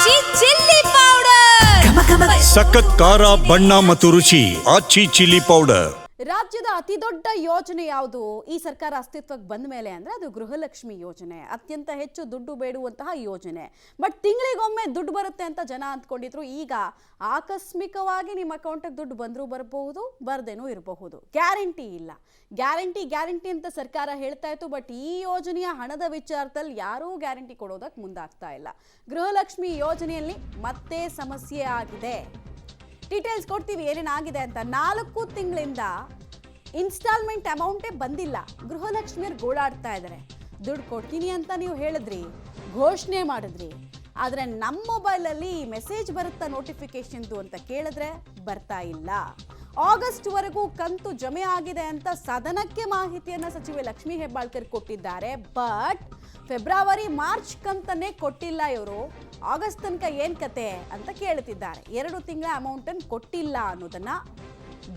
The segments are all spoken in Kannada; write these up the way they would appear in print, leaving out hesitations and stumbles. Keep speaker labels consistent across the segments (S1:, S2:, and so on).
S1: ಆಚಿ ಚಿಲ್ಲಿ ಪೌಡರ್
S2: ಸಖತ್ ಖಾರ ಬಣ್ಣ ಮತ್ತು ರುಚಿ ಆಚಿ ಚಿಲ್ಲಿ ಪೌಡರ್.
S3: ರಾಜ್ಯದ ಅತಿ ದೊಡ್ಡ ಯೋಜನೆ ಯಾವುದು ಈ ಸರ್ಕಾರ ಅಸ್ತಿತ್ವಕ್ಕೆ ಬಂದ ಮೇಲೆ ಅಂದರೆ ಅದು ಗೃಹಲಕ್ಷ್ಮಿ ಯೋಜನೆ. ಅತ್ಯಂತ ಹೆಚ್ಚು ದುಡ್ಡು ಬೇಡುವಂತಹ ಯೋಜನೆ. ಬಟ್ ತಿಂಗಳಿಗೊಮ್ಮೆ ದುಡ್ಡು ಬರುತ್ತೆ ಅಂತ ಜನ ಅಂದ್ಕೊಂಡಿದ್ರು. ಈಗ ಆಕಸ್ಮಿಕವಾಗಿ ನಿಮ್ಮ ಅಕೌಂಟಿಗೆ ದುಡ್ಡು ಬಂದರೂ ಬರಬಹುದು, ಬರದೇನೂ ಇರಬಹುದು. ಗ್ಯಾರಂಟಿ ಇಲ್ಲ. ಗ್ಯಾರಂಟಿ ಅಂತ ಸರ್ಕಾರ ಹೇಳ್ತಾ ಇತ್ತು. ಬಟ್ ಈ ಯೋಜನೆಯ ಹಣದ ವಿಚಾರದಲ್ಲಿ ಯಾರೂ ಗ್ಯಾರಂಟಿ ಕೊಡೋದಕ್ಕೆ ಮುಂದಾಗ್ತಾ ಇಲ್ಲ. ಗೃಹಲಕ್ಷ್ಮಿ ಯೋಜನೆಯಲ್ಲಿ ಮತ್ತೆ ಸಮಸ್ಯೆ ಆಗಿದೆ. ಡೀಟೇಲ್ಸ್ ಕೊಡ್ತೀವಿ ಏನೇನಾಗಿದೆ ಅಂತ. 4 ತಿಂಗಳಿಂದ ಇನ್ಸ್ಟಾಲ್ಮೆಂಟ್ ಅಮೌಂಟೇ ಬಂದಿಲ್ಲ. ಗೃಹಲಕ್ಷ್ಮಿಯರು ಗೋಳಾಡ್ತಾ ಇದ್ದಾರೆ. ದುಡ್ಡು ಕೊಡ್ತೀನಿ ಅಂತ ನೀವು ಹೇಳಿದ್ರಿ, ಘೋಷಣೆ ಮಾಡಿದ್ರಿ, ಆದರೆ ನಮ್ಮ ಮೊಬೈಲಲ್ಲಿ ಮೆಸೇಜ್ ಬರುತ್ತಾ ನೋಟಿಫಿಕೇಶನ್ದು ಅಂತ ಕೇಳಿದ್ರೆ ಬರ್ತಾ ಇಲ್ಲ. ಆಗಸ್ಟ್ವರೆಗೂ ಕಂತು ಜಮೆ ಆಗಿದೆ ಅಂತ ಸದನಕ್ಕೆ ಮಾಹಿತಿಯನ್ನು ಸಚಿವೆ ಲಕ್ಷ್ಮೀ ಹೆಬ್ಬಾಳ್ಕರ್ ಕೊಟ್ಟಿದ್ದಾರೆ. ಬಟ್ ಫೆಬ್ರವರಿ ಮಾರ್ಚ್ ಕಂತನ್ನೇ ಕೊಟ್ಟಿಲ್ಲ ಇವರು. ಆಗಸ್ಟ್ ತನಕ ಏನು ಕತೆ ಅಂತ ಕೇಳುತ್ತಿದ್ದಾರೆ. 2 ತಿಂಗಳ ಅಮೌಂಟನ್ನು ಕೊಟ್ಟಿಲ್ಲ ಅನ್ನೋದನ್ನ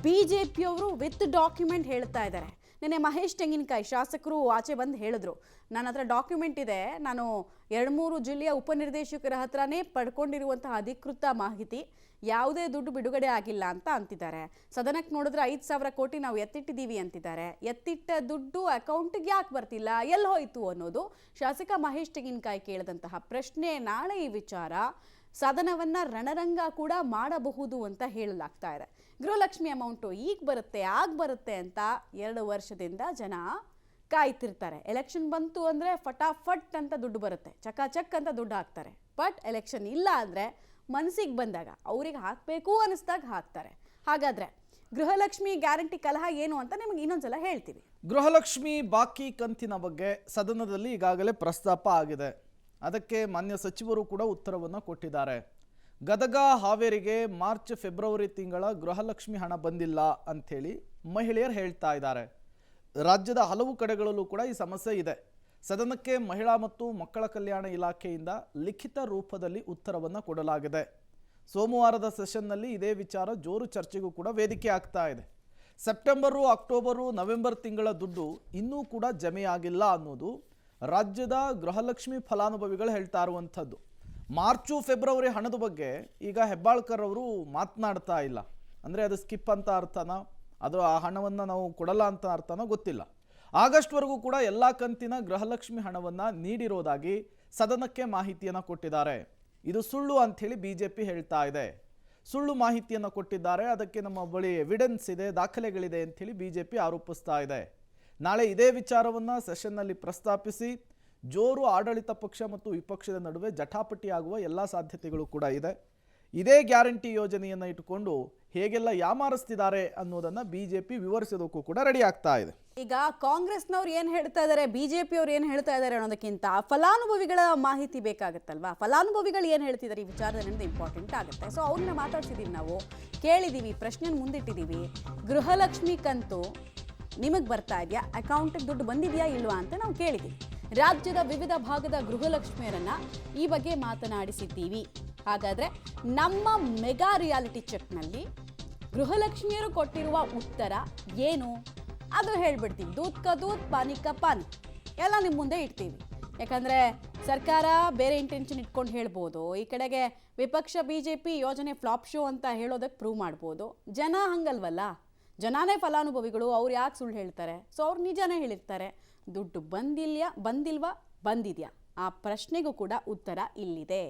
S3: ಬಿಜೆಪಿಯವರು ವಿತ್ ಡಾಕ್ಯುಮೆಂಟ್ ಹೇಳ್ತಾ ಇದ್ದಾರೆ. ನಿನ್ನೆ ಮಹೇಶ್ ತೆಂಗಿನಕಾಯಿ ಶಾಸಕರು ಆಚೆ ಬಂದು ಹೇಳಿದ್ರು, ನನ್ನ ಹತ್ರ ಡಾಕ್ಯುಮೆಂಟ್ ಇದೆ, ನಾನು 2-3 ಜಿಲ್ಲೆಯ ಉಪನಿರ್ದೇಶಕರ ಹತ್ರನೇ ಪಡ್ಕೊಂಡಿರುವಂತಹ ಅಧಿಕೃತ ಮಾಹಿತಿ, ಯಾವುದೇ ದುಡ್ಡು ಬಿಡುಗಡೆ ಆಗಿಲ್ಲ ಅಂತ ಅಂತಿದ್ದಾರೆ. ಸದನಕ್ಕೆ ನೋಡಿದ್ರೆ 5,000 ಕೋಟಿ ನಾವು ಎತ್ತಿಟ್ಟಿದ್ದೀವಿ ಅಂತಿದ್ದಾರೆ. ಎತ್ತಿಟ್ಟ ದುಡ್ಡು ಅಕೌಂಟಿಗೆ ಯಾಕೆ ಬರ್ತಿಲ್ಲ, ಎಲ್ಲಿ ಹೋಯ್ತು ಅನ್ನೋದು ಶಾಸಕ ಮಹೇಶ್ ತೆಂಗಿನಕಾಯಿ ಕೇಳಿದಂತಹ ಪ್ರಶ್ನೆ. ನಾಳೆ ಈ ವಿಚಾರ ಸದನವನ್ನ ರಣರಂಗ ಕೂಡ ಮಾಡಬಹುದು ಅಂತ ಹೇಳಲಾಗ್ತಾ ಇದೆ. ಗೃಹಲಕ್ಷ್ಮಿ ಅಮೌಂಟು ಈಗ ಬರುತ್ತೆ ಆಗ ಬರುತ್ತೆ ಅಂತ 2 ವರ್ಷದಿಂದ ಜನ ಕಾಯ್ತಿರ್ತಾರೆ. ಎಲೆಕ್ಷನ್ ಬಂತು ಅಂದರೆ ಫಟಾಫಟ್ ಅಂತ ದುಡ್ಡು ಬರುತ್ತೆ, ಚಕಾಚಕ್ ಅಂತ ದುಡ್ಡು ಹಾಕ್ತಾರೆ. ಬಟ್ ಎಲೆಕ್ಷನ್ ಇಲ್ಲ ಅಂದರೆ ಮನಸ್ಸಿಗೆ ಬಂದಾಗ ಅವ್ರಿಗೆ ಹಾಕಬೇಕು ಅನ್ನಿಸ್ದಾಗ ಹಾಕ್ತಾರೆ. ಹಾಗಾದರೆ ಗೃಹಲಕ್ಷ್ಮಿ ಗ್ಯಾರಂಟಿ ಕಲಹ ಏನು ಅಂತ ನಿಮಗೆ ಇನ್ನೊಂದ್ಸಲ ಹೇಳ್ತೀವಿ.
S4: ಗೃಹಲಕ್ಷ್ಮಿ ಬಾಕಿ ಕಂತಿನ ಬಗ್ಗೆ ಸದನದಲ್ಲಿ ಈಗಾಗಲೇ ಪ್ರಸ್ತಾಪ ಆಗಿದೆ. ಅದಕ್ಕೆ ಮಾನ್ಯ ಸಚಿವರು ಕೂಡ ಉತ್ತರವನ್ನು ಕೊಟ್ಟಿದ್ದಾರೆ. ಗದಗ ಹಾವೇರಿಗೆ ಮಾರ್ಚ್ ಫೆಬ್ರವರಿ ತಿಂಗಳ ಗೃಹಲಕ್ಷ್ಮಿ ಹಣ ಬಂದಿಲ್ಲ ಅಂಥೇಳಿ ಮಹಿಳೆಯರು ಹೇಳ್ತಾ ಇದ್ದಾರೆ. ರಾಜ್ಯದ ಹಲವು ಕಡೆಗಳಲ್ಲೂ ಕೂಡ ಈ ಸಮಸ್ಯೆ ಇದೆ. ಸದನಕ್ಕೆ ಮಹಿಳಾ ಮತ್ತು ಮಕ್ಕಳ ಕಲ್ಯಾಣ ಇಲಾಖೆಯಿಂದ ಲಿಖಿತ ರೂಪದಲ್ಲಿ ಉತ್ತರವನ್ನು ಕೊಡಲಾಗಿದೆ. ಸೋಮವಾರದ ಸೆಷನ್ನಲ್ಲಿ ಇದೇ ವಿಚಾರ ಜೋರು ಚರ್ಚೆಗೂ ಕೂಡ ವೇದಿಕೆ ಆಗ್ತಾ ಇದೆ. ಸೆಪ್ಟೆಂಬರು, ಅಕ್ಟೋಬರು, ನವೆಂಬರ್ ತಿಂಗಳ ದುಡ್ಡು ಇನ್ನೂ ಕೂಡ ಜಮೆಯಾಗಿಲ್ಲ ಅನ್ನೋದು ರಾಜ್ಯದ ಗೃಹಲಕ್ಷ್ಮಿ ಫಲಾನುಭವಿಗಳು ಹೇಳ್ತಾ ಇರುವಂಥದ್ದು. ಮಾರ್ಚು ಫೆಬ್ರವರಿ ಹಣದ ಬಗ್ಗೆ ಈಗ ಹೆಬ್ಬಾಳ್ಕರ್ ಅವರು ಮಾತನಾಡ್ತಾ ಇಲ್ಲ. ಅಂದರೆ ಅದು ಸ್ಕಿಪ್ ಅಂತ ಅರ್ಥನೋ, ಅದು ಆ ಹಣವನ್ನು ನಾವು ಕೊಡಲ್ಲ ಅಂತ ಅರ್ಥನೋ ಗೊತ್ತಿಲ್ಲ. ಆಗಸ್ಟ್ವರೆಗೂ ಕೂಡ ಎಲ್ಲ ಕಂತಿನ ಗೃಹಲಕ್ಷ್ಮಿ ಹಣವನ್ನು ನೀಡಿರೋದಾಗಿ ಸದನಕ್ಕೆ ಮಾಹಿತಿಯನ್ನು ಕೊಟ್ಟಿದ್ದಾರೆ. ಇದು ಸುಳ್ಳು ಅಂಥೇಳಿ ಬಿಜೆಪಿ ಹೇಳ್ತಾ ಇದೆ. ಸುಳ್ಳು ಮಾಹಿತಿಯನ್ನು ಕೊಟ್ಟಿದ್ದಾರೆ, ಅದಕ್ಕೆ ನಮ್ಮ ಬಳಿ ಎವಿಡೆನ್ಸ್ ಇದೆ, ದಾಖಲೆಗಳಿದೆ ಅಂಥೇಳಿ ಬಿಜೆಪಿ ಆರೋಪಿಸ್ತಾ ಇದೆ. ನಾಳೆ ಇದೇ ವಿಚಾರವನ್ನು ಸೆಷನ್ನಲ್ಲಿ ಪ್ರಸ್ತಾಪಿಸಿ ಜೋರು ಆಡಳಿತ ಪಕ್ಷ ಮತ್ತು ವಿಪಕ್ಷದ ನಡುವೆ ಜಟಾಪಟಿಯಾಗುವ ಎಲ್ಲ ಸಾಧ್ಯತೆಗಳು ಕೂಡ ಇದೆ. ಇದೇ ಗ್ಯಾರಂಟಿ ಯೋಜನೆಯನ್ನು ಇಟ್ಟುಕೊಂಡು ಹೇಗೆಲ್ಲ ಯಾಮಾರಿಸ್ತಿದ್ದಾರೆ ಅನ್ನೋದನ್ನು ಬಿಜೆಪಿ ವಿವರಿಸೋದಕ್ಕೂ ಕೂಡ ರೆಡಿ ಆಗ್ತಾ ಇದೆ.
S3: ಈಗ ಕಾಂಗ್ರೆಸ್ನವ್ರು ಏನು ಹೇಳ್ತಾ ಇದ್ದಾರೆ, ಬಿಜೆಪಿಯವ್ರು ಏನು ಹೇಳ್ತಾ ಇದ್ದಾರೆ ಅನ್ನೋದಕ್ಕಿಂತ ಫಲಾನುಭವಿಗಳ ಮಾಹಿತಿ ಬೇಕಾಗುತ್ತಲ್ವಾ. ಫಲಾನುಭವಿಗಳು ಏನು ಹೇಳ್ತಿದ್ದಾರೆ ಈ ವಿಚಾರದಲ್ಲಿ ಅನ್ನೋದು ಇಂಪಾರ್ಟೆಂಟ್ ಆಗುತ್ತೆ. ಸೊ ಅವ್ರನ್ನ ಮಾತಾಡ್ಸಿದ್ದೀವಿ, ನಾವು ಕೇಳಿದ್ದೀವಿ, ಪ್ರಶ್ನೆ ಮುಂದಿಟ್ಟಿದ್ದೀವಿ. ಗೃಹಲಕ್ಷ್ಮಿ ಕಂತು ನಿಮಗೆ ಬರ್ತಾ ಇದೆಯಾ, ಅಕೌಂಟಿಗೆ ದುಡ್ಡು ಬಂದಿದೆಯಾ ಇಲ್ವಾ ಅಂತ ನಾವು ಕೇಳಿದ್ದೀವಿ. ರಾಜ್ಯದ ವಿವಿಧ ಭಾಗದ ಗೃಹಲಕ್ಷ್ಮಿಯರನ್ನ ಈ ಬಗ್ಗೆ ಮಾತನಾಡಿಸಿದ್ದೀವಿ. ಹಾಗಾದರೆ ನಮ್ಮ ಮೆಗಾ ರಿಯಾಲಿಟಿ ಚೆಕ್ನಲ್ಲಿ ಗೃಹಲಕ್ಷ್ಮಿಯರು ಕೊಟ್ಟಿರುವ ಉತ್ತರ ಏನು ಅದು ಹೇಳ್ಬಿಡ್ತೀವಿ. ದೂದ್ ಕಾ ದೂದ್, ಪಾನಿ ಕಾ ಪಾನಿ ಎಲ್ಲ ನಿಮ್ಮ ಮುಂದೆ ಇಡ್ತೀವಿ. ಯಾಕಂದರೆ ಸರ್ಕಾರ ಬೇರೆ ಇಂಟೆನ್ಷನ್ ಇಟ್ಕೊಂಡು ಹೇಳ್ಬೋದು, ಈ ಕಡೆಗೆ ವಿಪಕ್ಷ ಬಿಜೆಪಿ ಯೋಜನೆ ಫ್ಲಾಪ್ ಶೋ ಅಂತ ಹೇಳೋದಕ್ಕೆ ಪ್ರೂವ್ ಮಾಡ್ಬೋದು. ಜನ ಹಂಗಲ್ವಲ್ಲ, ಜನನೇ ಫಲಾನುಭವಿಗಳು, ಅವ್ರು ಯಾಕೆ ಸುಳ್ಳು ಹೇಳ್ತಾರೆ? ಸೊ ಅವ್ರು ನಿಜನೇ ಹೇಳಿರ್ತಾರೆ. ದುಡ್ಡು ಬಂದಿಲ್ವಾ, ಬಂದಿದೆಯಾ, ಆ ಪ್ರಶ್ನೆಗೂ ಕೂಡ ಉತ್ತರ ಇಲ್ಲಿದೆ.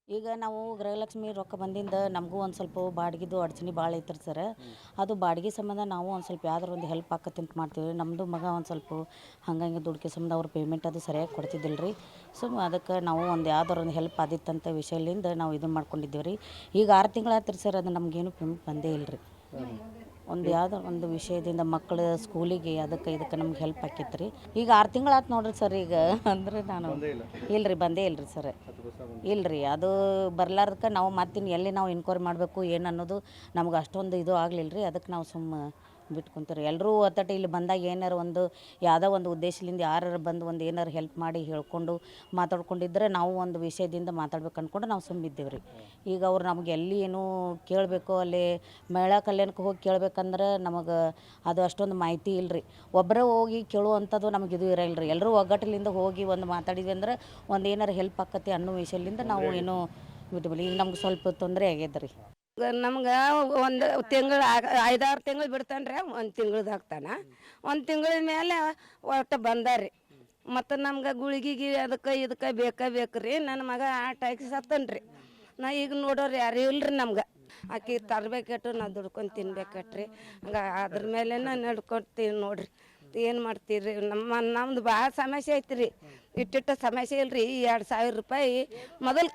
S5: ಈಗ ನಾವು ಗೃಹಲಕ್ಷ್ಮಿ ರೊಕ್ಕ ಬಂದಿಂದ ನಮಗೂ ಒಂದು ಸ್ವಲ್ಪ ಬಾಡಿಗೆದು ಅಡಚಣೆ ಭಾಳ ಐತ್ರಿ ಸರ್. ಅದು ಬಾಡಿಗೆ ಸಂಬಂಧ ನಾವು ಒಂದು ಸ್ವಲ್ಪ ಯಾವ್ದಾರು ಒಂದು ಹೆಲ್ಪ್ ಆಕತ್ತೆ ಅಂತ ಮಾಡ್ತೀವಿ. ನಮ್ಮದು ಮಗ ಒಂದು ಸ್ವಲ್ಪ ಹಂಗಂಗೆ ದುಡ್ಡು ಸಂಬಂಧ ಅವ್ರ ಪೇಮೆಂಟ್ ಅದು ಸರಿಯಾಗಿ ಕೊಡ್ತಿದ್ದಿಲ್ಲ ರೀ. ಸೊ ಅದಕ್ಕೆ ನಾವು ಒಂದು ಯಾವ್ದಾರು ಒಂದು ಹೆಲ್ಪ್ ಆದಿತ್ತಂತ ವಿಷಯದಿಂದ ನಾವು ಇದನ್ನು ಮಾಡ್ಕೊಂಡಿದ್ದೀವಿ ರೀ. ಈಗ 6 ತಿಂಗಳಾತ್ರಿ ಸರ್, ಅದು ನಮಗೇನು ಪೇಮೆಂಟ್ ಬಂದೇ ಇಲ್ಲ ರೀ. ಒಂದು ಯಾವುದೋ ಒಂದು ವಿಷಯದಿಂದ ಮಕ್ಕಳ ಸ್ಕೂಲಿಗೆ ಅದಕ್ಕೆ ಇದಕ್ಕೆ ನಮ್ಗೆ ಹೆಲ್ಪ್ ಆಕೈತೆ ರೀ. ಈಗ 6 ತಿಂಗಳಾಯ್ತು ನೋಡ್ರಿ ಸರ್. ಈಗ ಅಂದ್ರೆ ನಾನು ಇಲ್ರಿ, ಬಂದೇ ಇಲ್ರಿ ಸರ್. ಇಲ್ರಿ, ಅದು ಬರ್ಲಾರ್ದಕ್ಕೆ ನಾವು ಮತ್ತಿನ್ನು ಎಲ್ಲಿ ನಾವು ಇನ್ಕ್ವೈರಿ ಮಾಡಬೇಕು ಏನು ಅನ್ನೋದು ನಮ್ಗೆ ಅಷ್ಟೊಂದು ಇದು ಆಗಲಿಲ್ಲ ರೀ. ಅದಕ್ಕೆ ನಾವು ಬಿಟ್ಕೊಂತೀರಿ. ಎಲ್ಲರೂ ಒತ್ತಟ ಇಲ್ಲಿ ಬಂದಾಗ ಏನಾರು ಒಂದು ಯಾವುದೋ ಒಂದು ಉದ್ದೇಶದಿಂದ ಯಾರು ಬಂದು ಒಂದು ಏನಾರು ಹೆಲ್ಪ್ ಮಾಡಿ ಹೇಳ್ಕೊಂಡು ಮಾತಾಡ್ಕೊಂಡಿದ್ರೆ ನಾವು ಒಂದು ವಿಷಯದಿಂದ ಮಾತಾಡ್ಬೇಕು ಅಂದ್ಕೊಂಡು ನಾವು ಸುಮ್ಮಿದ್ದೇವೆ ರೀ. ಈಗ ಅವ್ರು ನಮ್ಗೆ ಎಲ್ಲಿ ಏನೂ ಕೇಳಬೇಕು, ಅಲ್ಲಿ ಮಹಿಳಾ ಕಲ್ಯಾಣಕ್ಕೆ ಹೋಗಿ ಕೇಳ್ಬೇಕಂದ್ರೆ ನಮಗೆ ಅದು ಅಷ್ಟೊಂದು ಮಾಹಿತಿ ಇಲ್ಲ ರೀ. ಒಬ್ಬರೇ ಹೋಗಿ ಕೇಳುವಂಥದ್ದು ನಮಗೆ ಇದು ಇರಲ್ಲ ರೀ. ಎಲ್ಲರೂ ಒಗ್ಗಟ್ಟಿನಿಂದ ಹೋಗಿ ಒಂದು ಮಾತಾಡಿದ್ವಿ ಅಂದ್ರೆ ಒಂದು ಏನಾರು ಹೆಲ್ಪ್ ಆಕತಿ ಅನ್ನೋ ವಿಷಯದಿಂದ ನಾವು ಏನೋ ಬಿಟ್ಟು ಈಗ ನಮ್ಗೆ ಸ್ವಲ್ಪ ತೊಂದರೆ ಆಗ್ಯದ ರೀ.
S6: ನಮ್ಗೆ ಒಂದು ತಿಂಗಳು 5-6 ತಿಂಗಳು ಬಿಡ್ತಾನೆ ರೀ, ಒಂದು ತಿಂಗಳದ್ದು ಹಾಕ್ತಾನೆ. ಒಂದು ತಿಂಗಳ ಮೇಲೆ ಒಟ್ಟು ಬಂದಾರಿ. ಮತ್ತು ನಮ್ಗೆ ಗುಳಿಗೆಗೆ ಅದಕ್ಕೆ ಇದಕ್ಕೆ ಬೇಕು ರೀ. ನನ್ನ ಮಗ ಆಟಾಕಿ ಸತ್ತನ್ ರೀ. ನಾ ಈಗ ನೋಡೋರು ಯಾರು ಇಲ್ರಿ ನಮ್ಗೆ. ಆಕಿ ತರಬೇಕಟ್ಟು ನಾವು ದುಡ್ಕೊಂಡು ತಿನ್ಬೇಕಟ್ರಿ. ಹಂಗೆ ಅದ್ರ ಮೇಲೆ ನಡ್ಕೊತೀವಿ ನೋಡ್ರಿ. ಏನು ಮಾಡ್ತೀರಿ? ನಮ್ದು ಭಾಳ ಸಮಸ್ಯೆ ಐತಿ ರೀ. ಇಟ್ಟಿಟ್ಟ ಸಮಸ್ಯೆ ಇಲ್ರಿ. 2,000 ರೂಪಾಯಿ ಮೊದಲು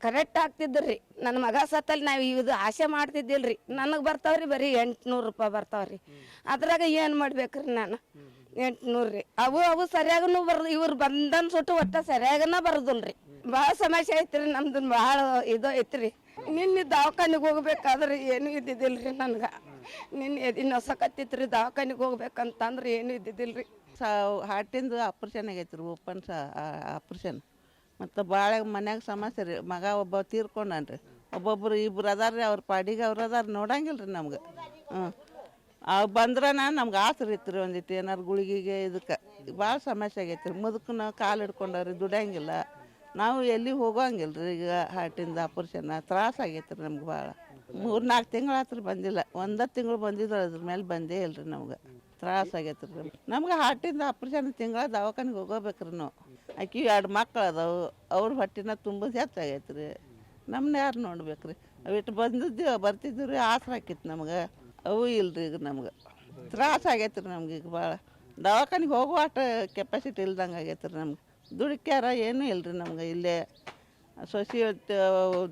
S6: ಕರೆಕ್ಟ್ ಆಗ್ತಿದ್ರಿ ರೀ. ನನ್ನ ಮಗ ಸತ್ತಲ್ಲಿ ನಾವು ಇದು ಆಸೆ ಮಾಡ್ತಿದ್ದಿಲ್ಲ ರೀ. ನನಗೆ ಬರ್ತಾವ್ರಿ ಬರೀ 800 ರೂಪಾಯಿ ಬರ್ತಾವ್ರಿ. ಅದ್ರಾಗ ಏನು ಮಾಡ್ಬೇಕ್ರಿ ನಾನು? 800 ರೀ. ಅವು ಸರಿಯಾಗೂ ಬರೋದು. ಇವ್ರು ಬಂದನ್ ಸುಟ್ಟು ಒಟ್ಟ ಸರಿಯಾಗನ ಬರೋದಿಲ್ಲ ರೀ. ಭಾಳ ಸಮಸ್ಯೆ ಐತ್ರಿ ನಮ್ದು. ಭಾಳ ಇದು ಐತ್ರಿ. ನಿನ್ನೆ ದವಾಖಾನಿಗೆ ಹೋಗ್ಬೇಕಾದ್ರೆ ಏನೂ ಇದ್ದಿದ್ದಿಲ್ಲ ರೀ ನನಗೆ. ನಿನ್ನೆ ಎದಿನ ಹೊಸಕತ್ತಿತ್ತು ರೀ. ದವಾಖಾನಿಗೆ ಹೋಗ್ಬೇಕಂತಂದ್ರೆ ಏನೂ ಇದ್ದಿದ್ದಿಲ್ಲ ರೀ.
S7: ಹಾರ್ಟಿಂದು ಆಪ್ರೇಷನ್ ಆಗೈತೆ ರೀ. Open operation. ಮತ್ತು ಭಾಳ ಮನ್ಯಾಗ ಸಮಸ್ಯೆ ರೀ. ಮಗ ಒಬ್ಬ ತೀರ್ಕೊಂಡಾನ ರೀ. ಒಬ್ಬೊಬ್ರು ಇಬ್ರು ಅದಾರ ರೀ. ಅವ್ರ ಪಾಡಿಗೆ ಅವ್ರು ಅದಾರ, ನೋಡಂಗಿಲ್ಲ ರೀ ನಮ್ಗೆ. ಅವು ಬಂದ್ರನ ನಮ್ಗೆ ಆಸರೆ ಇತ್ತು ರೀ. ಒಂದಿಟ್ಟು ಏನಾರು ಗುಳಿಗೆಗೆ ಇದಕ್ಕೆ ಭಾಳ ಸಮಸ್ಯೆ ಆಗೈತೆ ರೀ. ಮುದುಕನ ಕಾಲು ಹಿಡ್ಕೊಂಡವ್ರಿ, ದುಡಿಯಂಗಿಲ್ಲ. ನಾವು ಎಲ್ಲಿ ಹೋಗೋಂಗಿಲ್ಲ ರೀ. ಈಗ ಹಾರ್ಟಿಂದ ಆಪ್ರೇಷನ್ ತ್ರಾಸ ಆಗೈತೆ ರೀ ನಮ್ಗೆ ಭಾಳ. 3-4 ತಿಂಗಳು ಆತ್ರಿ ಬಂದಿಲ್ಲ. 1 ತಿಂಗಳು ಬಂದಿದ್ರು, ಅದ್ರ ಮೇಲೆ ಬಂದೇ ಇಲ್ಲ ರೀ ನಮ್ಗೆ. ತ್ರಾಸ ಆಗೈತೆ ರೀ ನಮ್ಗೆ. ಹಾರ್ಟಿಂದ ಆಪ್ರೇಷನ್ ತಿಂಗಳ ದವಾಖಾನಿಗೆ ಹೋಗೋಬೇಕ್ರಿ ನಾವು. ಆಕಿ 2 ಮಕ್ಳು ಅದಾವು. ಅವ್ರ ಹೊಟ್ಟಿನ ತುಂಬ ಹೆಚ್ಚಾಗೈತೆ ರೀ. ನಮ್ಮನ್ನ ಯಾರು ನೋಡ್ಬೇಕು ರೀ? ಅವಿಟ್ಟು ಬರ್ತಿದ್ದೀವಿ ರೀ. ಆಸರೆ ಆಕಿತ್ತು ನಮ್ಗೆ. ಅವು ಇಲ್ರಿ ಈಗ ನಮ್ಗೆ. ತ್ರಾಸ ಆಗೈತೆ ರೀ ನಮ್ಗೆ. ಈಗ ಭಾಳ ದವಾಖಾನಿಗೆ ಹೋಗುವ ಅಷ್ಟು ಕೆಪಾಸಿಟಿ ಇಲ್ದಂಗೆ ಆಗೈತೆ ರೀ ನಮ್ಗೆ. ದುಡಿಕ್ಯಾರ ಏನೂ ಇಲ್ಲರಿ ನಮ್ಗೆ. ಇಲ್ಲೇ ಸೊಸಿ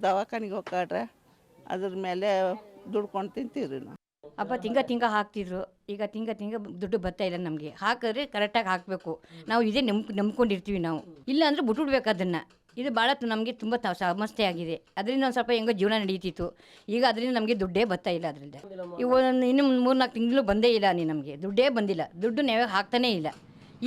S7: ದವಾಖಾನಿಗೆ ಹೋಗ್ಕಾಡ್ರೆ ಅದ್ರ ಮೇಲೆ ದುಡ್ಕೊಂಡು ತಿಂತೀವಿ ರೀ ನಾವು.
S8: ಅಪ್ಪ ತಿಂಗ ಹಾಕ್ತಿದ್ರು. ಈಗ ತಿಂಗ ದುಡ್ಡು ಬರ್ತಾ ಇಲ್ಲ ನಮಗೆ. ಹಾಕಿದ್ರೆ ಕರೆಕ್ಟಾಗಿ ಹಾಕಬೇಕು. ನಾವು ಇದೇ ನಂಬ್ಕೊಂಡಿರ್ತೀವಿ ನಾವು. ಇಲ್ಲ ಅಂದರೆ ಬಿಟ್ಬಿಡ್ಬೇಕು ಅದನ್ನು. ಇದು ಭಾಳ ನಮಗೆ ತುಂಬ ಸಮಸ್ಯೆ ಆಗಿದೆ. ಅದರಿಂದ ಒಂದು ಸ್ವಲ್ಪ ಹೆಂಗೋ ಜೀವನ ನಡೀತಿತ್ತು. ಈಗ ಅದರಿಂದ ನಮಗೆ ದುಡ್ಡೇ ಬರ್ತಾ ಇಲ್ಲ. ಅದರಿಂದ ಇವು ಇನ್ನೂ 3-4 ತಿಂಗಳು ಬಂದೇ ಇಲ್ಲ. ನಮಗೆ ದುಡ್ಡೇ ಬಂದಿಲ್ಲ. ದುಡ್ಡು ನಾವೇ ಹಾಕ್ತಾನೇ ಇಲ್ಲ.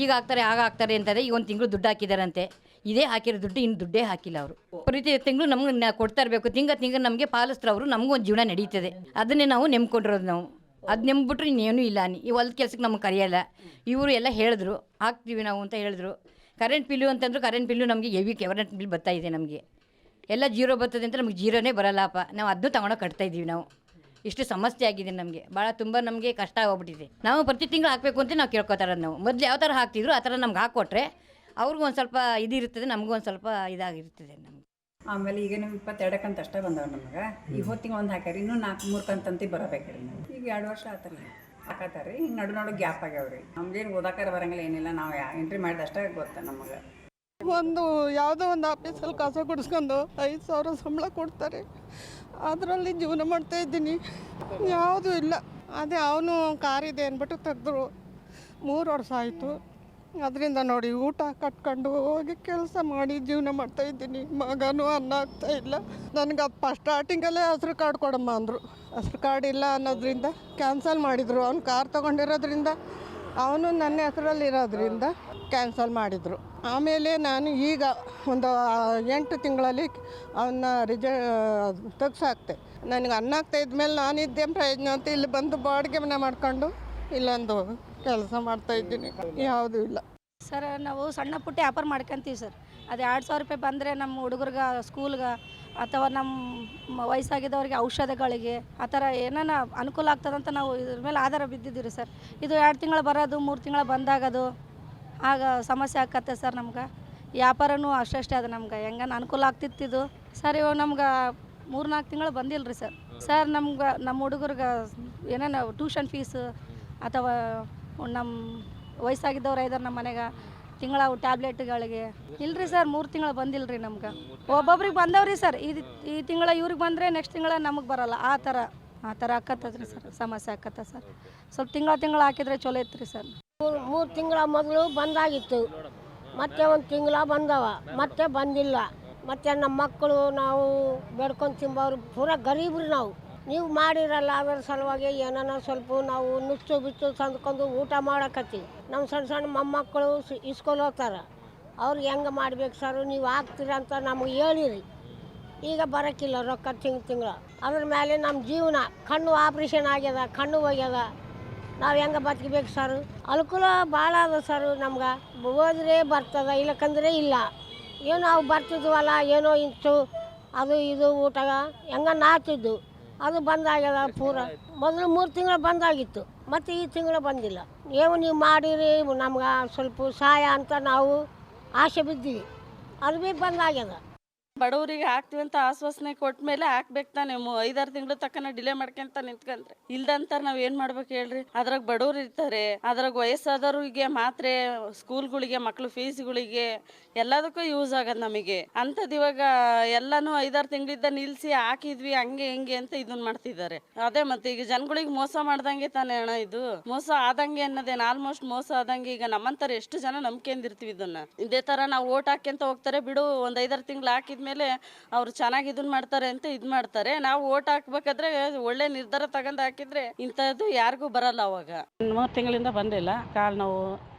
S8: ಈಗ ಹಾಕ್ತಾರೆ, ಆಗ ಹಾಕ್ತಾರೆ ಅಂತಾರೆ. ಈಗ 1 ತಿಂಗಳು ದುಡ್ಡು ಹಾಕಿದಾರಂತೆ. ಇದೇ ಹಾಕಿರೋ ದುಡ್ಡು ಇನ್ನು ದುಡ್ಡೇ ಹಾಕಿಲ್ಲ ಅವರು. ಪ್ರತಿ ತಿಂಗಳು ನಮ್ಗೆ ಕೊಡ್ತಾ ಇರಬೇಕು. ತಿಂಗ ನಮಗೆ ಪಾಲಿಸ್ತಾರೆ ಅವರು. ನಮಗೂ ಒಂದು ಜೀವನ ನಡೀತದೆ. ಅದನ್ನೇ ನಾವು ನೆಮ್ಕೊಂಡಿರೋದು ನಾವು. ಅದು ನೆಮ್ಬಿಟ್ರೆ ಇನ್ನೇನೂ ಇಲ್ಲ. ಈ ಹೊಲದ ಕೆಲಸಕ್ಕೆ ನಮ್ಗೆ ಕರೆಯಲ್ಲ. ಇವರು ಎಲ್ಲ ಹೇಳಿದ್ರು ಹಾಕ್ತೀವಿ ನಾವು ಅಂತ ಹೇಳಿದ್ರು. ಕರೆಂಟ್ ಬಿಲ್ಲು ಅಂತಂದ್ರು. ಕರೆಂಟ್ ಬಿಲ್ಲು ನಮಗೆ ಕರೆಂಟ್ ಬಿಲ್ ಬರ್ತಾ ಇದೆ ನಮಗೆ. ಎಲ್ಲ ಜೀರೋ ಬರ್ತದೆ ಅಂತ ನಮಗೆ ಜೀರೋನೇ ಬರಲ್ಲಪ್ಪ. ನಾವು ಅದನ್ನು ತಗೊಂಡೋಗಿ ಕಟ್ತಾಯಿದ್ದೀವಿ ನಾವು. ಇಷ್ಟು ಸಮಸ್ಯೆ ಆಗಿದೆ ನಮಗೆ. ಭಾಳ ತುಂಬ ನಮಗೆ ಕಷ್ಟ ಆಗೋಗ್ಬಿಟ್ಟಿದೆ. ನಾವು ಪ್ರತಿ ತಿಂಗಳು ಹಾಕಬೇಕು ಅಂತ ನಾವು ಕೇಳ್ಕೊತಾರದು. ನಾವು ಮೊದಲು ಯಾವ ಥರ ಹಾಕ್ತಿದ್ರು ಆ ಥರ ನಮ್ಗೆ ಹಾಕ್ಕೊಟ್ರೆ ಅವ್ರಿಗೂ ಒಂದು ಸ್ವಲ್ಪ ಇದಿರ್ತದೆ, ನಮಗೂ ಒಂದು ಸ್ವಲ್ಪ ಇದಾಗಿರ್ತದೆ ನಮ್ಗೆ.
S9: ಆಮೇಲೆ ಈಗ ನೀವು 22 ಕಂತು ಅಷ್ಟೇ ಬಂದವ ನಮಗೆ. ಈಗ ಹೊತ್ತಿಗೆ 1 ಹಾಕ್ಯಾರ. ಇನ್ನೂ 4-3 ಕಂತಂತಿ ಬರಬೇಕ್ರಿ ನಾವು. ಈಗ 2 ವರ್ಷ ಆತಲ್ಲ ಹಾಕತ್ತಾರ. ಈಗ ನಡು ಗ್ಯಾಪ್ ಆಗ್ಯಾವ್ರಿ. ನಮ್ಗೇನು ಓದಾಕಾರ ಬರಂಗಿಲ್ಲ, ಏನಿಲ್ಲ. ನಾವು ಎಂಟ್ರಿ ಮಾಡಿದಷ್ಟೇ ಗೊತ್ತ ನಮಗೆ.
S10: ಯಾವುದೋ ಒಂದು ಆಫೀಸಲ್ಲಿ ಕಸ ಗುಡಿಸ್ಕೊಂಡು 5,000 ಸಂಬಳ ಕೊಡ್ತಾರೆ. ಅದರಲ್ಲಿ ಜೀವನ ಮಾಡ್ತಾ ಇದ್ದೀನಿ. ಯಾವುದೂ ಇಲ್ಲ. ಅದೇ ಅವನು ಕಾರಿದೆ ಅಂದ್ಬಿಟ್ಟು ತೆಗೆದ್ರು. 3 ವರ್ಷ ಆಯಿತು. ಅದರಿಂದ ನೋಡಿ ಊಟ ಕಟ್ಕೊಂಡು ಹೋಗಿ ಕೆಲಸ ಮಾಡಿ ಜೀವನ ಮಾಡ್ತಾಯಿದ್ದೀನಿ. ಮಗನೂ ಅನ್ನ ಆಗ್ತಾ ಇಲ್ಲ. ನನಗೆ ಅದು ಸ್ಟಾರ್ಟಿಂಗಲ್ಲೇ ಹೆಸ್ರು ಕಾರ್ಡ್ ಕೊಡಮ್ಮ ಅಂದರು. ಹೆಸ್ರು ಕಾರ್ಡ್ ಇಲ್ಲ ಅನ್ನೋದ್ರಿಂದ ಕ್ಯಾನ್ಸಲ್ ಮಾಡಿದರು. ಅವ್ನು ಕಾರ್ ತೊಗೊಂಡಿರೋದ್ರಿಂದ, ಅವನು ನನ್ನ ಹೆಸರಲ್ಲಿ ಇರೋದ್ರಿಂದ ಕ್ಯಾನ್ಸಲ್ ಮಾಡಿದರು. ಆಮೇಲೆ ನಾನು ಈಗ ಒಂದು 8 ತಿಂಗಳಲ್ಲಿ ಅವನ್ನ ತೆಗ್ಸಾಕ್ತೆ. ನನಗೆ ಅನ್ನ ಆಗ್ತಾ ಇದ್ಮೇಲೆ ನಾನಿದ್ದೇನು ಪ್ರಯೋಜನ ಅಂತ ಇಲ್ಲಿ ಬಂದು ಬಾಡಿಗೆ ಮನೆ ಮಾಡ್ಕೊಂಡು ಇಲ್ಲೊಂದು ಕೆಲಸ ಮಾಡ್ತಾಯಿದ್ದೀನಿ. ಯಾವುದೂ ಇಲ್ಲ
S11: ಸರ್. ನಾವು ಸಣ್ಣ ಪುಟ್ಟ ವ್ಯಾಪಾರ ಮಾಡ್ಕೊಂತೀವಿ ಸರ್. ಅದು 2,000 ರೂಪಾಯಿ ಬಂದರೆ ನಮ್ಮ ಹುಡುಗರಿಗೆ ಸ್ಕೂಲ್ಗೆ ಅಥವಾ ನಮ್ಮ ವಯಸ್ಸಾಗಿದ್ದವ್ರಿಗೆ ಔಷಧಿಗಳಿಗೆ ಆ ಥರ ಏನಾನ ಅನುಕೂಲ ಆಗ್ತದಂತ ನಾವು ಇದ್ರ ಮೇಲೆ ಆಧಾರ ಬಿದ್ದಿದ್ದೀವಿ ಸರ್. ಇದು 2 ತಿಂಗಳು ಬರೋದು, 3 ತಿಂಗಳು ಬಂದಾಗೋದು, ಆಗ ಸಮಸ್ಯೆ ಆಕತ್ತೆ ಸರ್. ನಮ್ಗೆ ವ್ಯಾಪಾರನೂ ಅಷ್ಟೇ ಅದು. ನಮ್ಗೆ ಹೆಂಗನ ಅನುಕೂಲ ಆಗ್ತಿತ್ತಿದ್ದು ಸರ್. ಇವಾಗ ನಮ್ಗೆ 3-4 ತಿಂಗಳು ಬಂದಿಲ್ಲ ರೀ ಸರ್. ಸರ್ ನಮ್ಗೆ ನಮ್ಮ ಹುಡುಗರಿಗೆ ಏನೇನು ಟ್ಯೂಷನ್ ಫೀಸು ಅಥವಾ ನಮ್ಮ ವಯಸ್ಸಾಗಿದ್ದವ್ರು ಇದ್ದಾರೆ ನಮ್ಮ ಮನೆಗೆ ತಿಂಗಳ ಟ್ಯಾಬ್ಲೆಟ್ಗಳಿಗೆ ಇಲ್ಲರಿ ಸರ್. 3 ತಿಂಗಳು ಬಂದಿಲ್ಲ ರೀ ನಮ್ಗೆ. ಒಬ್ಬೊಬ್ರಿಗೆ ಬಂದವ್ರಿ ಸರ್. ಈ ತಿಂಗಳ ಇವ್ರಿಗೆ ಬಂದರೆ ನೆಕ್ಸ್ಟ್ ತಿಂಗಳ ನಮಗೆ ಬರೋಲ್ಲ. ಆ ಥರ ಆಕತ್ತದ್ರಿ ಸರ್. ಸಮಸ್ಯೆ ಆಕತ್ತ ಸರ್. ಸ್ವಲ್ಪ ತಿಂಗಳು ಹಾಕಿದ್ರೆ ಚಲೋ ಇತ್ತು ರೀ ಸರ್.
S12: 3 ತಿಂಗಳ ಮೊದಲು ಬಂದಾಗಿತ್ತು. ಮತ್ತೆ 1 ತಿಂಗಳ ಬಂದವ, ಮತ್ತೆ ಬಂದಿಲ್ಲ. ಮತ್ತು ನಮ್ಮ ಮಕ್ಕಳು ನಾವು ಬೆಡ್ಕೊಂಡು ತಿಂಬವ್ರು ಪೂರಾ ಗರೀಬ್ರಿ ನಾವು. ನೀವು ಮಾಡಿರಲ್ಲ ಅದ್ರ ಸಲುವಾಗಿ ಏನಾನ ಸ್ವಲ್ಪ ನಾವು ನುಚ್ಚು ಬಿಚ್ಚು ತಂದ್ಕೊಂಡು ಊಟ ಮಾಡಕತ್ತೀವಿ. ನಮ್ಮ ಸಣ್ಣ ಸಣ್ಣ ಮೊಮ್ಮಕ್ಕಳು ಇಸ್ಕೊಂಡು ಹೋಗ್ತಾರೆ. ಅವ್ರಿಗೆ ಹೆಂಗೆ ಮಾಡ್ಬೇಕು ಸರ್, ನೀವು ಹಾಕ್ತೀರ ಅಂತ ನಮಗೆ ಹೇಳಿರಿ. ಈಗ ಬರೋಕ್ಕಿಲ್ಲ ರೊಕ್ಕ ತಿಂಗಳು. ಅದ್ರ ಮೇಲೆ ನಮ್ಮ ಜೀವನ, ಕಣ್ಣು ಆಪ್ರೇಷನ್ ಆಗ್ಯದ, ಕಣ್ಣು ಹೋಗ್ಯದ, ನಾವು ಹೆಂಗೆ ಬದುಕಬೇಕು ಸರ್? ಅನುಕೂಲ ಭಾಳ ಅದ ಸರ್ ನಮ್ಗೆ. ಹೋದ್ರೆ ಬರ್ತದೆ, ಇಲ್ಲಕ್ಕಂದ್ರೆ ಇಲ್ಲ. ಏನೋ ನಾವು ಬರ್ತಿದ್ವಲ್ಲ, ಏನೋ ಇಂಚು ಅದು ಇದು ಊಟ ಹೆಂಗೆ ನಾತಿದ್ದು ಅದು ಬಂದಾಗ್ಯದ ಪೂರ. ಮೊದಲು 3 ತಿಂಗಳು ಬಂದಾಗಿತ್ತು, ಮತ್ತು ಈ ತಿಂಗಳು ಬಂದಿಲ್ಲ. ನೀವು ಮಾಡಿರಿ ನಮ್ಗೆ ಸ್ವಲ್ಪ ಸಹಾಯ ಅಂತ ನಾವು ಆಸೆ ಬಿದ್ದೀವಿ, ಅದು ಭೀ ಬಂದಾಗ್ಯದ.
S13: ಬಡವರಿಗೆ ಹಾಕ್ತೀವಿ ಅಂತ ಆಶ್ವಾಸನೆ ಕೊಟ್ಟ ಮೇಲೆ ಹಾಕ್ಬೇಕು ತಾನೆ. 5-6 ತಿಂಗಳು ತಕ್ಕ ಡಿಲೇ ಮಾಡ್ಕೊಂತ ನಿಂತ್ಕೊಂಡ್ರೆ ಇಲ್ದಂತ ನಾವ್ ಏನ್ ಮಾಡ್ಬೇಕು ಹೇಳ್ರಿ? ಅದ್ರಾಗ ಬಡವ್ರು ಇರ್ತಾರೆ, ಅದ್ರಾಗ ವಯಸ್ಸಾದವ್ರಿಗೆ ಮಾತ್ರೆ, ಸ್ಕೂಲ್ಗಳಿಗೆ ಮಕ್ಳು ಫೀಸ್ಗಳಿಗೆ ಎಲ್ಲದಕ್ಕೂ ಯೂಸ್ ಆಗದ್ ನಮಗೆ. ಅಂಥದ್ದು ಇವಾಗ ಎಲ್ಲಾನು 5-6 ತಿಂಗಳಿಂದ ನಿಲ್ಸಿ ಹಾಕಿದ್ವಿ ಹಂಗೆ ಹಿಂಗೆ ಅಂತ ಇದನ್ನ ಮಾಡ್ತಿದ್ದಾರೆ. ಅದೇ ಮತ್ತೆ ಈಗ ಜನಗಳಿಗೆ ಮೋಸ ಮಾಡ್ದಂಗೆ ತಾನೇ ಅಣ್ಣ ಇದು. ಮೋಸ ಆದಂಗೆ ಅನ್ನೋದೇನು, ಆಲ್ಮೋಸ್ಟ್ ಮೋಸ ಆದಂಗೆ. ಈಗ ನಮ್ಮಂತರ ಎಷ್ಟು ಜನ ನಂಬ್ಕೊಂಡಿರ್ತೀವಿ ಇದನ್ನ. ಇದೇ ತರ ನಾವು ಓಟ್ ಹಾಕ್ಯಂತ ಹೋಗ್ತಾರೆ ಬಿಡು, ಒಂದ್ 5-6 ತಿಂಗಳು ಹಾಕಿದ್ಮೇಲೆ ಅವ್ರು ಚೆನ್ನಾಗಿ ಇದನ್ನ ಮಾಡ್ತಾರೆ ಅಂತ ಇದ್ ಮಾಡ್ತಾರೆ. ನಾವು ಓಟ್ ಹಾಕ್ಬೇಕಾದ್ರೆ ಒಳ್ಳೆ ನಿರ್ಧಾರ ತಗೊಂಡ್ ಹಾಕಿದ್ರೆ ಇಂಥದ್ದು ಯಾರಿಗೂ ಬರಲ್ಲ. ಅವಾಗ
S5: 3 ತಿಂಗಳಿಂದ ಬಂದಿಲ್ಲ. ಕಾಲು ನೋವು,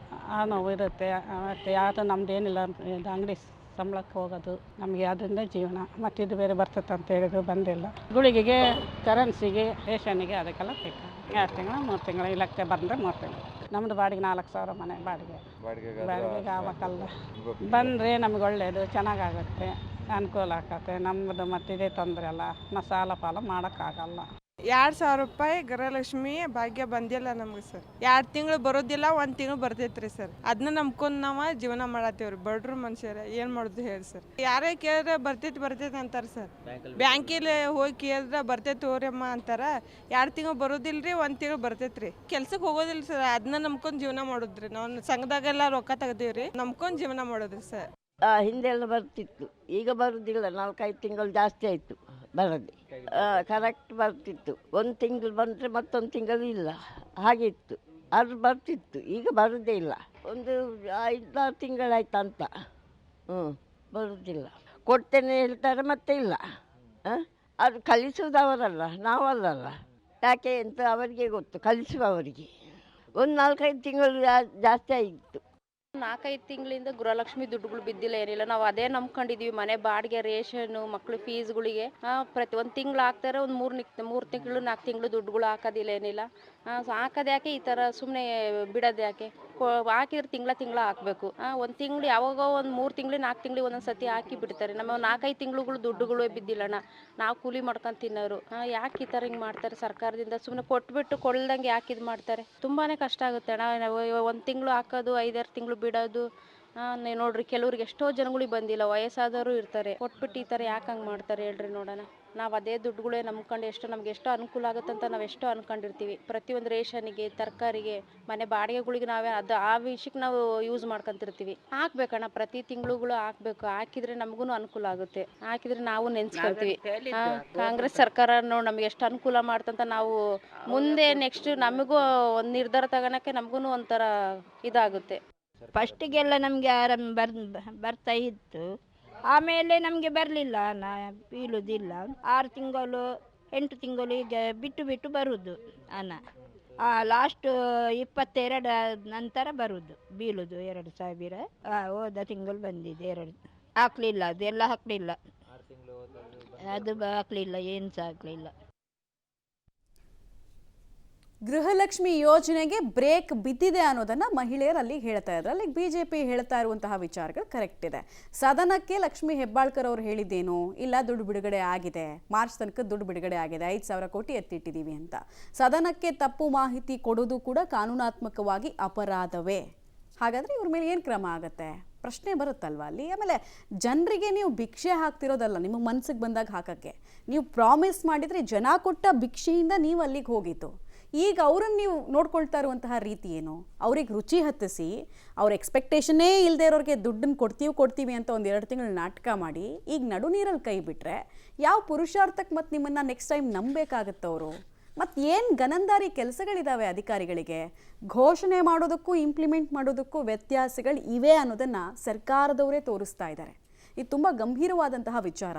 S5: ಆ ನೋವು ಇರುತ್ತೆ. ಮತ್ತು ಯಾವುದು ನಮ್ದೇನಿಲ್ಲ, ಅಂಗಡಿ ಸಂಬಳಕ್ಕೆ ಹೋಗೋದು ನಮಗೆ, ಅದರಿಂದ ಜೀವನ. ಮತ್ತು ಇದು ಬೇರೆ ಬರ್ತದೆ ಅಂತ ಹೇಳಿದ್ರು, ಬಂದಿಲ್ಲ. ಗುಳಿಗೆಗೆ, ಕರೆನ್ಸಿಗೆ, ರೇಷನ್ನಿಗೆ ಅದಕ್ಕೆಲ್ಲ ಬೇಕು. 2 ತಿಂಗಳು 3 ತಿಂಗಳು ಇಲ್ಲಕ್ಕೆ ಬಂದರೆ 3 ತಿಂಗಳು. ನಮ್ಮದು ಬಾಡಿಗೆ 4,000 ಮನೆ ಬಾಡಿಗೆಗೆ ಆಗ್ಬೇಕಲ್ಲ. ಬಂದರೆ ನಮ್ಗೆ ಒಳ್ಳೆಯದು, ಚೆನ್ನಾಗಾಗುತ್ತೆ, ಅನುಕೂಲ ಆಗತ್ತೆ ನಮ್ಮದು. ಮತ್ತು ಇದೇ ತೊಂದರೆ ಅಲ್ಲ, ನಾವು ಸಾಲ ಪಾಲ ಮಾಡೋಕ್ಕಾಗಲ್ಲ.
S10: 2,000 ರೂಪಾಯಿ ಗೃಹಲಕ್ಷ್ಮಿ ಭಾಗ್ಯ ಬಂದಿಲ್ಲ ನಮ್ಗೆ ಸರ್. 2 ತಿಂಗಳು ಬರೋದಿಲ್ಲ, 1 ತಿಂಗಳು ಬರ್ತೈತ್ರಿ ಸರ್. ಅದನ್ನ ನಂಬ್ಕೊಂಡು ನಾವು ಜೀವನ ಮಾಡತ್ತೀವ್ರಿ. ಬಡ್ರು ಮನುಷ್ಯರ ಏನು ಮಾಡೋದು ಹೇಳಿ ಸರ್? ಯಾರೇ ಕೇಳಿದ್ರೆ ಬರ್ತೈತಿ ಅಂತಾರೆ ಸರ್. ಬ್ಯಾಂಕಿಲ್ಲಿ ಹೋಗಿ ಕೇಳಿದ್ರೆ ಬರ್ತೈತಿ ಹೋರಮ್ಮ ಅಂತಾರೆ. 2 ತಿಂಗಳು ಬರೋದಿಲ್ರಿ, 1 ತಿಂಗಳು ಬರ್ತೈತ್ರಿ. ಕೆಲ್ಸಕ್ಕೆ ಹೋಗೋದಿಲ್ಲ ಸರ್. ಅದನ್ನ ನಂಬ್ಕೊಂಡು ಜೀವನ ಮಾಡೋದ್ರಿ. ನಾವು ಸಂಘದಾಗೆಲ್ಲ ರೊಕ್ಕ ತೆಗ್ದೀವ್ರಿ, ನಂಬ್ಕೊಂಡು ಜೀವನ ಮಾಡೋದ್ರಿ ಸರ್.
S6: ಹಿಂದೆಲ್ಲ ಬರ್ತಿತ್ತು, ಈಗ ಬರೋದಿಲ್ಲ. 4-5 ತಿಂಗಳು ಜಾಸ್ತಿ ಆಯಿತು ಬರೋದು. ಕರೆಕ್ಟ್ ಬರ್ತಿತ್ತು. 1 ತಿಂಗಳು ಬಂದರೆ ಮತ್ತೊಂದು ತಿಂಗಳು ಇಲ್ಲ, ಹಾಗೆ ಇತ್ತು. ಅದು ಬರ್ತಿತ್ತು, ಈಗ ಬರೋದೇ ಇಲ್ಲ. ಒಂದು 5-6 ತಿಂಗಳಾಯ್ತಂತ. ಬರೋದಿಲ್ಲ. ಕೊಡ್ತೇನೆ ಹೇಳ್ತಾರೆ, ಮತ್ತೆ ಇಲ್ಲ. ಅದು ಕಲಿಸೋದು ಅವರಲ್ಲ, ನಾವಲ್ಲಲ್ಲ. ಯಾಕೆ ಅಂತ ಅವರಿಗೆ ಗೊತ್ತು, ಕಲಿಸುವವರಿಗೆ. ಒಂದು 4-5 ತಿಂಗಳು ಜಾಸ್ತಿ ಆಯಿತು.
S11: 4-5 ತಿಂಗಳಿಂದ ಗೃಹಲಕ್ಷ್ಮಿ ದುಡ್ಡುಗಳು ಬಿದ್ದಿಲ್ಲ, ಏನಿಲ್ಲ. ನಾವು ಅದೇ ನಂಬ್ಕೊಂಡಿದೀವಿ. ಮನೆ ಬಾಡಿಗೆ, ರೇಷನ್ನು, ಮಕ್ಳು ಫೀಸ್ಗಳಿಗೆ ಪ್ರತಿ 1 ತಿಂಗಳು ಹಾಕ್ತಾರೆ. ಒಂದು 3 ತಿಂಗಳು 4 ತಿಂಗಳು ದುಡ್ಡುಗಳು ಹಾಕೋದಿಲ್ಲ, ಏನಿಲ್ಲ. ಹಾಕೋದು ಯಾಕೆ ಈ ಥರ ಸುಮ್ಮನೆ ಬಿಡೋದು ಯಾಕೆ? ಹಾಕಿದ್ರೆ ತಿಂಗಳ ಹಾಕಬೇಕು. 1 ತಿಂಗಳು ಯಾವಾಗೋ ಒಂದು 3 ತಿಂಗಳು 4 ತಿಂಗಳು ಒಂದೊಂದು ಸತಿ ಹಾಕಿ ಬಿಡ್ತಾರೆ. ನಮ್ಮ 4-5 ತಿಂಗಳುಗಳು ದುಡ್ಡುಗಳು ಬಿದ್ದಿಲ್ಲಣ್ಣ. ನಾವು ಕೂಲಿ ಮಾಡ್ಕೊಂಡು ತಿನ್ನೋರು. ಯಾಕೆ ಈ ಥರ ಹಿಂಗೆ ಮಾಡ್ತಾರೆ ಸರ್ಕಾರದಿಂದ? ಸುಮ್ಮನೆ ಕೊಟ್ಬಿಟ್ಟು ಕೊಡ್ದಂಗೆ ಯಾಕೆ ಇದು ಮಾಡ್ತಾರೆ? ತುಂಬಾ ಕಷ್ಟ ಆಗುತ್ತೆ ಅಣ್ಣ. ನಾವು 1 ತಿಂಗಳು ಹಾಕೋದು, 5-6 ತಿಂಗಳು ಬಿಡೋದು. ನೀವು ನೋಡ್ರಿ, ಕೆಲವ್ರಿಗೆ ಎಷ್ಟೋ ಜನಗಳಿಗೆ ಬಂದಿಲ್ಲ, ವಯಸ್ಸಾದವರು ಇರ್ತಾರೆ. ಕೊಟ್ಬಿಟ್ಟು ಈ ಥರ ಯಾಕೆ ಹಂಗೆ ಮಾಡ್ತಾರೆ ಹೇಳ್ರಿ ನೋಡೋಣ. ನಾವು ಅದೇ ದುಡ್ಡುಗಳೇ ನಂಬ್ಕೊಂಡು ನಮ್ಗೆ ಎಷ್ಟೋ ಅನುಕೂಲ ಆಗುತ್ತಂತ ನಾವು ಎಷ್ಟೋ ಅನ್ಕೊಂಡಿರ್ತೀವಿ. ಪ್ರತಿಯೊಂದು ರೇಷನ್ನಿಗೆ, ತರಕಾರಿಗೆ, ಮನೆ ಬಾಡಿಗೆಗಳಿಗೆ ನಾವೇ ಆ ವಿಷಯಕ್ಕೆ ನಾವು ಯೂಸ್ ಮಾಡ್ಕೊಂತಿರ್ತೀವಿ. ಹಾಕ್ಬೇಕಣ್ಣ, ಪ್ರತಿ ತಿಂಗಳುಗಳು ಹಾಕ್ಬೇಕು. ಹಾಕಿದ್ರೆ ನಮಗೂ ಅನುಕೂಲ ಆಗುತ್ತೆ. ಹಾಕಿದ್ರೆ ನಾವು ನೆನ್ಸ್ಕೊಳ್ತೀವಿ. ಕಾಂಗ್ರೆಸ್ ಸರ್ಕಾರ ನಮ್ಗೆ ಎಷ್ಟು ಅನುಕೂಲ ಮಾಡ್ತಂತ ನಾವು ಮುಂದೆ ನೆಕ್ಸ್ಟ್ ನಮಗೂ ಒಂದು ನಿರ್ಧಾರ ತಗೊಳಕ್ಕೆ ನಮಗೂ ಒಂಥರ ಇದಾಗುತ್ತೆ.
S6: ಫಸ್ಟಿಗೆಲ್ಲ ನಮಗೆ ಆರಾಮ ಬರ್ತಾ ಇತ್ತು. ಆಮೇಲೆ ನಮಗೆ ಬರಲಿಲ್ಲ, ಬೀಳುವುದಿಲ್ಲ. 6 ತಿಂಗಳು 8 ತಿಂಗಳು ಈಗ ಬಿಟ್ಟು ಬರುವುದು ಹಣ. ಲಾಸ್ಟ್ 22 ನಂತರ ಬರುವುದು, ಬೀಳುವುದು 2,000. ಹೋದ ತಿಂಗಳು ಬಂದಿದೆ 2. ಹಾಕಲಿಲ್ಲ, ಅದೆಲ್ಲ ಹಾಕಲಿಲ್ಲ, ಅದು ಹಾಕಲಿಲ್ಲ, ಏನು ಸಹ ಹಾಕಲಿಲ್ಲ.
S3: ಗೃಹಲಕ್ಷ್ಮಿ ಯೋಜನೆಗೆ ಬ್ರೇಕ್ ಬಿದ್ದಿದೆ ಅನ್ನೋದನ್ನ ಮಹಿಳೆಯರಲ್ಲಿ ಹೇಳ್ತಾ ಇದ್ದಾರೆ. ಅಲ್ಲಿ ಬಿಜೆಪಿ ಹೇಳ್ತಾ ಇರುವಂತಹ ವಿಚಾರಗಳು ಕರೆಕ್ಟ್ ಇದೆ. ಸದನಕ್ಕೆ ಲಕ್ಷ್ಮಿ ಹೆಬ್ಬಾಳ್ಕರ್ ಅವರು ಹೇಳಿದ್ದೇನು, ಇಲ್ಲ ದುಡ್ಡು ಬಿಡುಗಡೆ ಆಗಿದೆ, ಮಾರ್ಚ್ ತನಕ ದುಡ್ಡು ಬಿಡುಗಡೆ ಆಗಿದೆ, 5,000 ಕೋಟಿ ಎತ್ತಿಟ್ಟಿದ್ದೀವಿ ಅಂತ. ಸದನಕ್ಕೆ ತಪ್ಪು ಮಾಹಿತಿ ಕೊಡೋದು ಕೂಡ ಕಾನೂನಾತ್ಮಕವಾಗಿ ಅಪರಾಧವೇ. ಹಾಗಾದ್ರೆ ಇವ್ರ ಮೇಲೆ ಏನು ಕ್ರಮ ಆಗುತ್ತೆ? ಪ್ರಶ್ನೆ ಬರುತ್ತಲ್ವ ಅಲ್ಲಿ. ಆಮೇಲೆ ಜನರಿಗೆ ನೀವು ಭಿಕ್ಷೆ ಹಾಕ್ತಿರೋದಲ್ಲ, ನಿಮಗೆ ಮನ್ಸಿಗೆ ಬಂದಾಗ ಹಾಕಕ್ಕೆ. ನೀವು ಪ್ರಾಮಿಸ್ ಮಾಡಿದರೆ ಜನ ಕೊಟ್ಟ ಭಿಕ್ಷೆಯಿಂದ ನೀವು ಅಲ್ಲಿಗೆ ಹೋಗಿತ್ತು. ಈಗ ಅವರನ್ನು ನೀವು ನೋಡ್ಕೊಳ್ತಾ ಇರುವಂತಹ ರೀತಿ ಏನು? ಅವ್ರಿಗೆ ರುಚಿ ಹತ್ತಿಸಿ, ಅವ್ರ ಎಕ್ಸ್ಪೆಕ್ಟೇಷನ್ನೇ ಇಲ್ಲದೆ ಇರೋರಿಗೆ ದುಡ್ಡನ್ನು ಕೊಡ್ತೀವಿ ಅಂತ ಒಂದು 2 ತಿಂಗಳು ನಾಟಕ ಮಾಡಿ ಈಗ ನಡು ನೀರಲ್ಲಿ ಕೈ ಬಿಟ್ಟರೆ ಯಾವ ಪುರುಷಾರ್ಥಕ್ಕೆ ಮತ್ತು ನಿಮ್ಮನ್ನು ನೆಕ್ಸ್ಟ್ ಟೈಮ್ ನಂಬಬೇಕಾಗತ್ತವರು? ಮತ್ತು ಏನು ಗನಂದಾರಿ ಕೆಲಸಗಳಿದ್ದಾವೆ ಅಧಿಕಾರಿಗಳಿಗೆ? ಘೋಷಣೆ ಮಾಡೋದಕ್ಕೂ ಇಂಪ್ಲಿಮೆಂಟ್ ಮಾಡೋದಕ್ಕೂ ವ್ಯತ್ಯಾಸಗಳು ಇವೆ ಅನ್ನೋದನ್ನು ಸರ್ಕಾರದವರೇ ತೋರಿಸ್ತಾ ಇದ್ದಾರೆ. ಇದು ತುಂಬ ಗಂಭೀರವಾದಂತಹ ವಿಚಾರ.